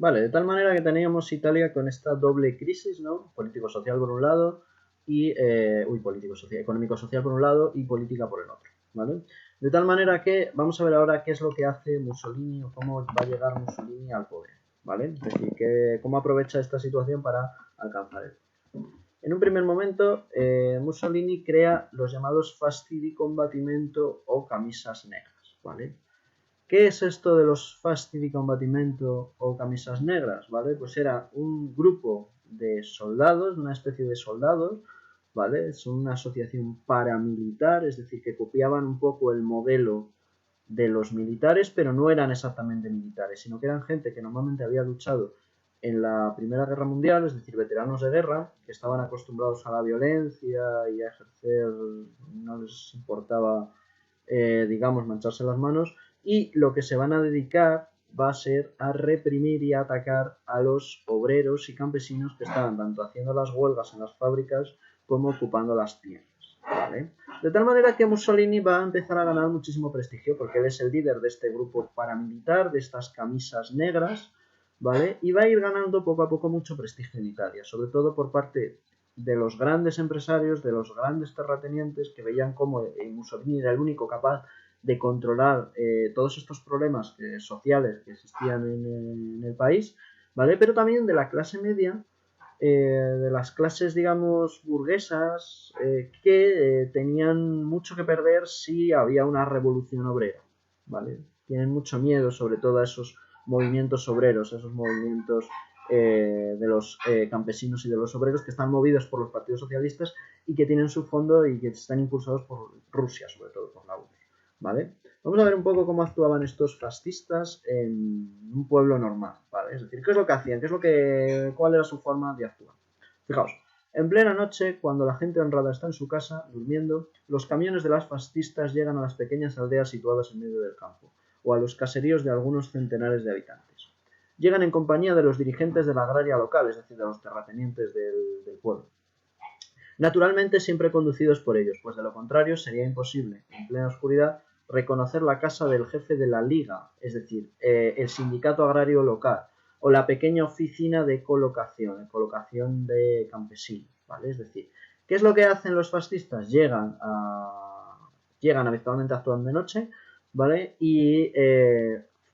Vale, de tal manera que teníamos Italia con esta doble crisis, ¿no? Político-social por un lado y... político-social, económico-social por un lado y política por el otro, ¿vale? De tal manera que vamos a ver ahora qué es lo que hace Mussolini o cómo va a llegar Mussolini al poder, ¿vale? Es decir, cómo aprovecha esta situación para alcanzar el poder. En un primer momento, Mussolini crea los llamados fasti di combattimento o camisas negras, ¿vale? ¿Qué es esto de los fasti di combattimento o camisas negras? ¿Vale? Pues era un grupo de soldados, una especie de soldados, ¿vale? Son una asociación paramilitar, es decir, que copiaban un poco el modelo de los militares, pero no eran exactamente militares, sino que eran gente que normalmente había luchado en la Primera Guerra Mundial, es decir, veteranos de guerra, que estaban acostumbrados a la violencia y a ejercer, no les importaba, digamos, mancharse las manos, y lo que se van a dedicar va a ser a reprimir y a atacar a los obreros y campesinos que estaban tanto haciendo las huelgas en las fábricas como ocupando las tierras, ¿vale? De tal manera que Mussolini va a empezar a ganar muchísimo prestigio porque él es el líder de este grupo paramilitar, de estas camisas negras, ¿vale? Y va a ir ganando poco a poco mucho prestigio en Italia, sobre todo por parte de los grandes empresarios, de los grandes terratenientes que veían como Mussolini era el único capaz de controlar todos estos problemas sociales que existían en el país, ¿vale? Pero también de la clase media, de las clases, digamos, burguesas, que tenían mucho que perder si había una revolución obrera, ¿vale? Tienen mucho miedo sobre todo a esos movimientos obreros, a esos movimientos de los campesinos y de los obreros que están movidos por los partidos socialistas y que tienen su fondo y que están impulsados por Rusia, sobre todo por la URSS, ¿vale? Vamos a ver un poco cómo actuaban estos fascistas en un pueblo normal, ¿vale? Es decir, ¿qué es lo que hacían? ¿Cuál era su forma de actuar? Fijaos, en plena noche, cuando la gente honrada está en su casa, durmiendo, los camiones de las fascistas llegan a las pequeñas aldeas situadas en medio del campo, o a los caseríos de algunos centenares de habitantes. Llegan en compañía de los dirigentes de la agraria local, es decir, de los terratenientes del pueblo. Naturalmente siempre conducidos por ellos, pues de lo contrario sería imposible, en plena oscuridad, reconocer la casa del jefe de la liga, es decir, el sindicato agrario local, o la pequeña oficina de colocación de campesinos, ¿vale? Es decir, ¿qué es lo que hacen los fascistas? Llegan habitualmente actuando de noche, ¿vale? Y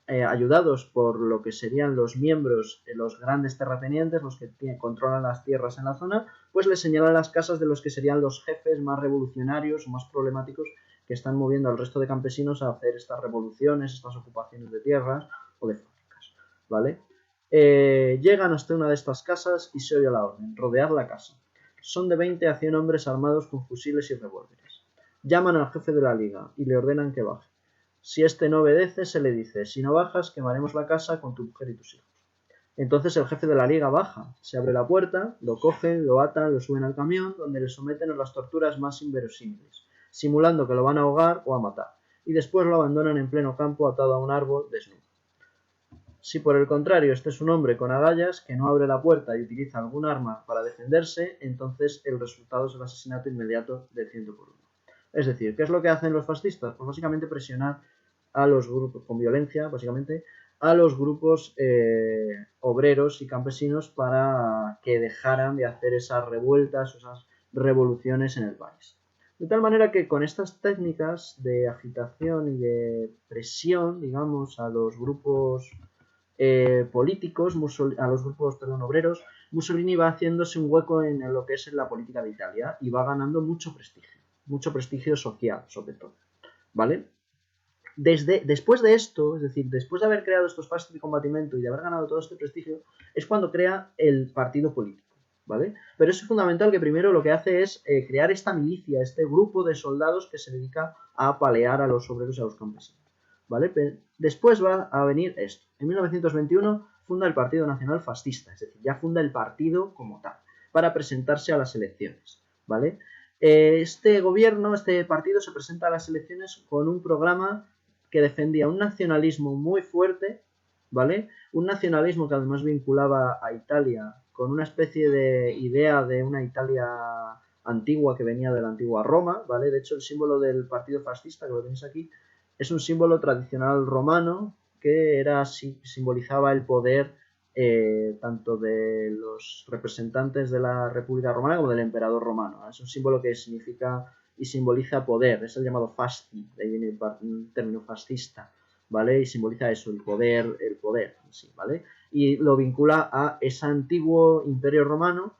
ayudados por lo que serían los miembros, los grandes terratenientes, los que controlan las tierras en la zona, pues les señalan las casas de los que serían los jefes más revolucionarios o más problemáticos que están moviendo al resto de campesinos a hacer estas revoluciones, estas ocupaciones de tierras o de fábricas, ¿vale? Llegan hasta una de estas casas y se oye la orden, rodear la casa. Son de 20 a 100 hombres armados con fusiles y revólveres. Llaman al jefe de la liga y le ordenan que baje. Si este no obedece, se le dice, si no bajas, quemaremos la casa con tu mujer y tus hijos. Entonces el jefe de la liga baja, se abre la puerta, lo cogen, lo atan, lo suben al camión, donde le someten a las torturas más inverosímiles, simulando que lo van a ahogar o a matar, y después lo abandonan en pleno campo atado a un árbol desnudo. Si por el contrario este es un hombre con agallas que no abre la puerta y utiliza algún arma para defenderse, entonces el resultado es el asesinato inmediato del 100 por 1. Es decir, ¿qué es lo que hacen los fascistas? Pues básicamente presionar a los grupos, con violencia, básicamente, a los grupos obreros y campesinos para que dejaran de hacer esas revueltas, esas revoluciones en el país. De tal manera que con estas técnicas de agitación y de presión, digamos, a los grupos políticos, a los grupos obreros, Mussolini va haciéndose un hueco en lo que es la política de Italia y va ganando mucho prestigio social, sobre todo, ¿vale? Después de esto, es decir, después de haber creado estos fastos de combatimiento y de haber ganado todo este prestigio, es cuando crea el partido político, ¿vale? Pero es fundamental que primero lo que hace es crear esta milicia, este grupo de soldados que se dedica a apalear a los obreros y a los campesinos, ¿vale? Pero después va a venir esto. En 1921 funda el Partido Nacional Fascista, es decir, ya funda el partido como tal, para presentarse a las elecciones, ¿vale? Este partido se presenta a las elecciones con un programa que defendía un nacionalismo muy fuerte, ¿vale? Un nacionalismo que además vinculaba a Italia con una especie de idea de una Italia antigua que venía de la antigua Roma, ¿vale? De hecho, el símbolo del partido fascista, que lo tenéis aquí, es un símbolo tradicional romano que simbolizaba el poder tanto de los representantes de la República Romana como del emperador romano. Es un símbolo que significa y simboliza poder, es el llamado fasti, de ahí viene un término fascista, ¿vale? Y simboliza eso, el poder, sí, ¿vale? Y lo vincula a ese antiguo imperio romano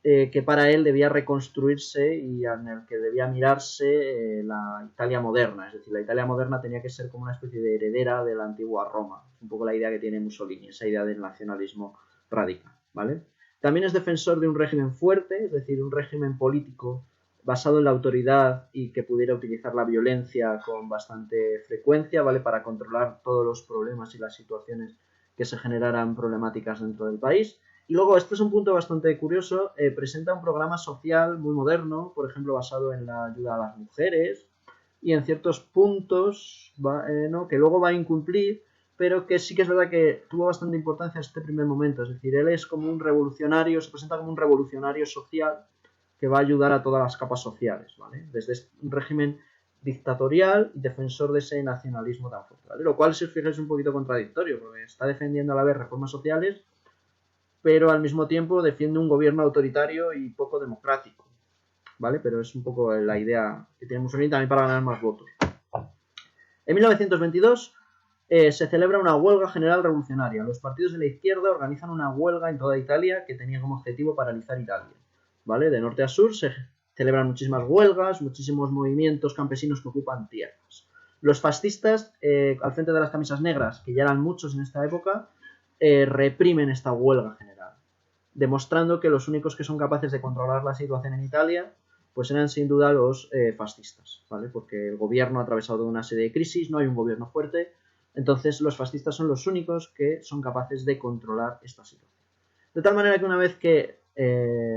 que para él debía reconstruirse y en el que debía mirarse la Italia moderna. Es decir, la Italia moderna tenía que ser como una especie de heredera de la antigua Roma. Es un poco la idea que tiene Mussolini, esa idea del nacionalismo radical, ¿vale? También es defensor de un régimen fuerte, es decir, un régimen político basado en la autoridad y que pudiera utilizar la violencia con bastante frecuencia, ¿vale? Para controlar todos los problemas y las situaciones que se generaran problemáticas dentro del país. Y luego, este es un punto bastante curioso, presenta un programa social muy moderno, por ejemplo, basado en la ayuda a las mujeres y en ciertos puntos ¿no? que luego va a incumplir, pero que sí que es verdad que tuvo bastante importancia en este primer momento. Es decir, él es como un revolucionario, se presenta como un revolucionario social que va a ayudar a todas las capas sociales, ¿vale? Desde un régimen dictatorial y defensor de ese nacionalismo tan fuerte, ¿vale? Lo cual, si os fijáis, es un poquito contradictorio, porque está defendiendo a la vez reformas sociales, pero al mismo tiempo defiende un gobierno autoritario y poco democrático, ¿vale? Pero es un poco la idea que tiene Mussolini también para ganar más votos. En 1922 se celebra una huelga general revolucionaria. Los partidos de la izquierda organizan una huelga en toda Italia que tenía como objetivo paralizar Italia, ¿vale? De norte a sur se celebran muchísimas huelgas, muchísimos movimientos campesinos que ocupan tierras. Los fascistas, al frente de las camisas negras, que ya eran muchos en esta época, reprimen esta huelga general, demostrando que los únicos que son capaces de controlar la situación en Italia pues eran sin duda los fascistas, ¿vale? Porque el gobierno ha atravesado una serie de crisis, no hay un gobierno fuerte, entonces los fascistas son los únicos que son capaces de controlar esta situación. De tal manera que una vez que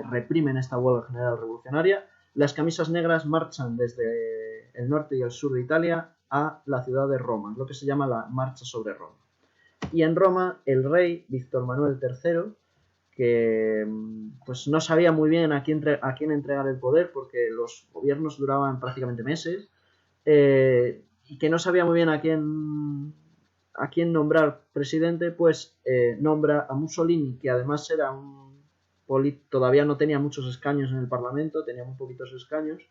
reprimen esta huelga general revolucionaria, las camisas negras marchan desde el norte y el sur de Italia a la ciudad de Roma, lo que se llama la Marcha sobre Roma. Y en Roma, el rey Víctor Manuel III, que pues no sabía muy bien a quién entregar el poder, porque los gobiernos duraban prácticamente meses, y que no sabía muy bien a quién nombrar presidente, pues nombra a Mussolini, que además era todavía no tenía muchos escaños en el Parlamento, tenía muy poquitos escaños,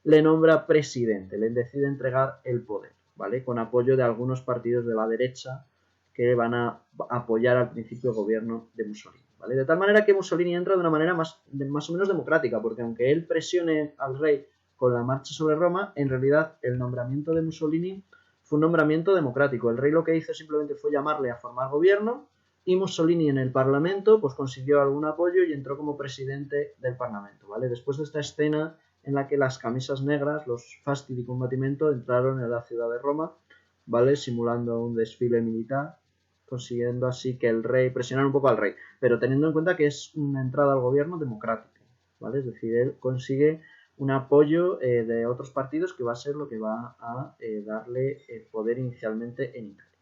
le nombra presidente, le decide entregar el poder, ¿vale? Con apoyo de algunos partidos de la derecha que van a apoyar al principio el gobierno de Mussolini, ¿vale? De tal manera que Mussolini entra de una manera más o menos democrática, porque aunque él presione al rey con la marcha sobre Roma, en realidad el nombramiento de Mussolini fue un nombramiento democrático. El rey lo que hizo simplemente fue llamarle a formar gobierno y Mussolini en el Parlamento pues consiguió algún apoyo y entró como presidente del Parlamento, ¿vale? Después de esta escena en la que las camisas negras, los fasti di combattimento, entraron en la ciudad de Roma, ¿vale? Simulando un desfile militar, consiguiendo así que el rey, presionar un poco al rey, pero teniendo en cuenta que es una entrada al gobierno democrática, ¿vale? Es decir, él consigue un apoyo de otros partidos que va a ser lo que va a darle poder inicialmente en Italia.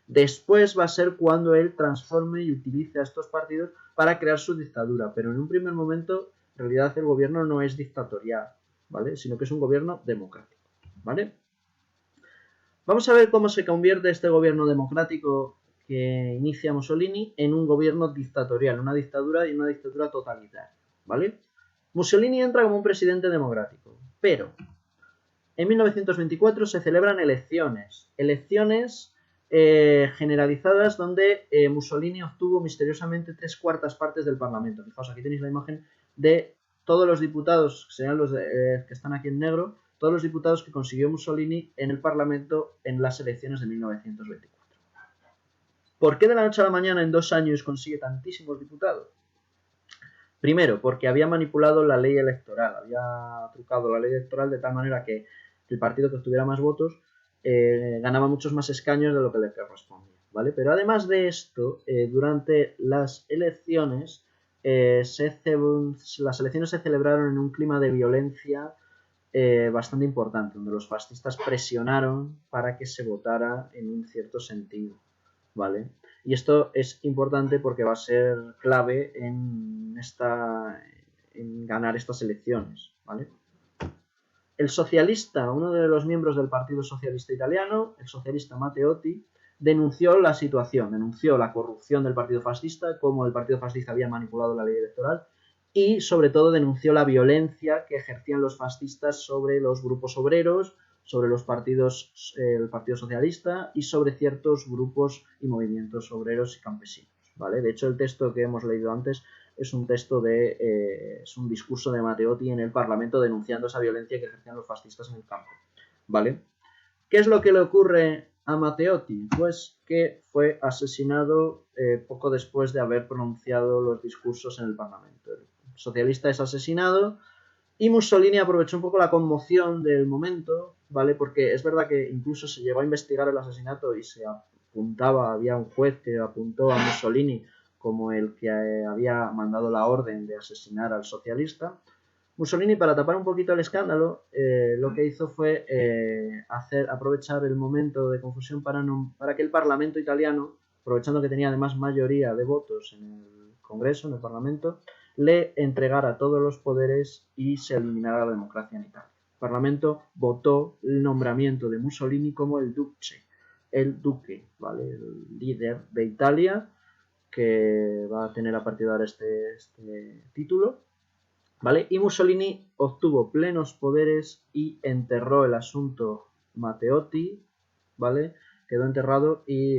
Después va a ser cuando él transforme y utilice a estos partidos para crear su dictadura, pero en un primer momento en realidad el gobierno no es dictatorial, ¿vale? Sino que es un gobierno democrático, ¿vale? Vamos a ver cómo se convierte este gobierno democrático que inicia Mussolini en un gobierno dictatorial, una dictadura y una dictadura totalitaria, ¿vale? Mussolini entra como un presidente democrático, pero en 1924 se celebran elecciones generalizadas donde Mussolini obtuvo misteriosamente 3/4 partes del Parlamento. Fijaos, aquí tenéis la imagen de todos los diputados, que serían los que están aquí en negro, todos los diputados que consiguió Mussolini en el Parlamento en las elecciones de 1924. ¿Por qué de la noche a la mañana en 2 años consigue tantísimos diputados? Primero, porque había manipulado la ley electoral, había trucado la ley electoral de tal manera que el partido que obtuviera más votos ganaba muchos más escaños de lo que le correspondía, ¿vale? Pero además de esto, durante las elecciones, las elecciones se celebraron en un clima de violencia bastante importante, donde los fascistas presionaron para que se votara en un cierto sentido, ¿vale? Y esto es importante porque va a ser clave en ganar estas elecciones, ¿vale? El socialista, uno de los miembros del Partido Socialista Italiano, el socialista Matteotti, denunció la situación, denunció la corrupción del partido fascista, cómo el partido fascista había manipulado la ley electoral y sobre todo denunció la violencia que ejercían los fascistas sobre los grupos obreros, sobre los partidos, el Partido Socialista y sobre ciertos grupos y movimientos obreros y campesinos, ¿vale? De hecho, el texto que hemos leído antes es un texto es un discurso de Matteotti en el Parlamento denunciando esa violencia que ejercían los fascistas en el campo, ¿vale? ¿Qué es lo que le ocurre a Matteotti? Pues que fue asesinado poco después de haber pronunciado los discursos en el Parlamento. El socialista es asesinado y Mussolini aprovechó un poco la conmoción del momento, ¿vale? Porque es verdad que incluso se llegó a investigar el asesinato y se apuntaba, había un juez que apuntó a Mussolini como el que había mandado la orden de asesinar al socialista. Mussolini, para tapar un poquito el escándalo, lo que hizo fue aprovechar el momento de confusión para que el Parlamento italiano, aprovechando que tenía además mayoría de votos en el Congreso, en el Parlamento, le entregara todos los poderes y se eliminara la democracia en Italia. El Parlamento votó el nombramiento de Mussolini como el duque, ¿vale? El líder de Italia, que va a tener a partir de ahora este título, ¿vale? Y Mussolini obtuvo plenos poderes y enterró el asunto Matteotti, ¿vale? Quedó enterrado y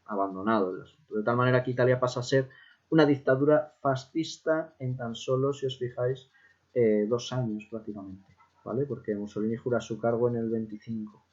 abandonado el asunto. De tal manera que Italia pasa a ser una dictadura fascista en tan solo, si os fijáis, 2 años prácticamente, ¿vale? Porque Mussolini jura su cargo en el 25.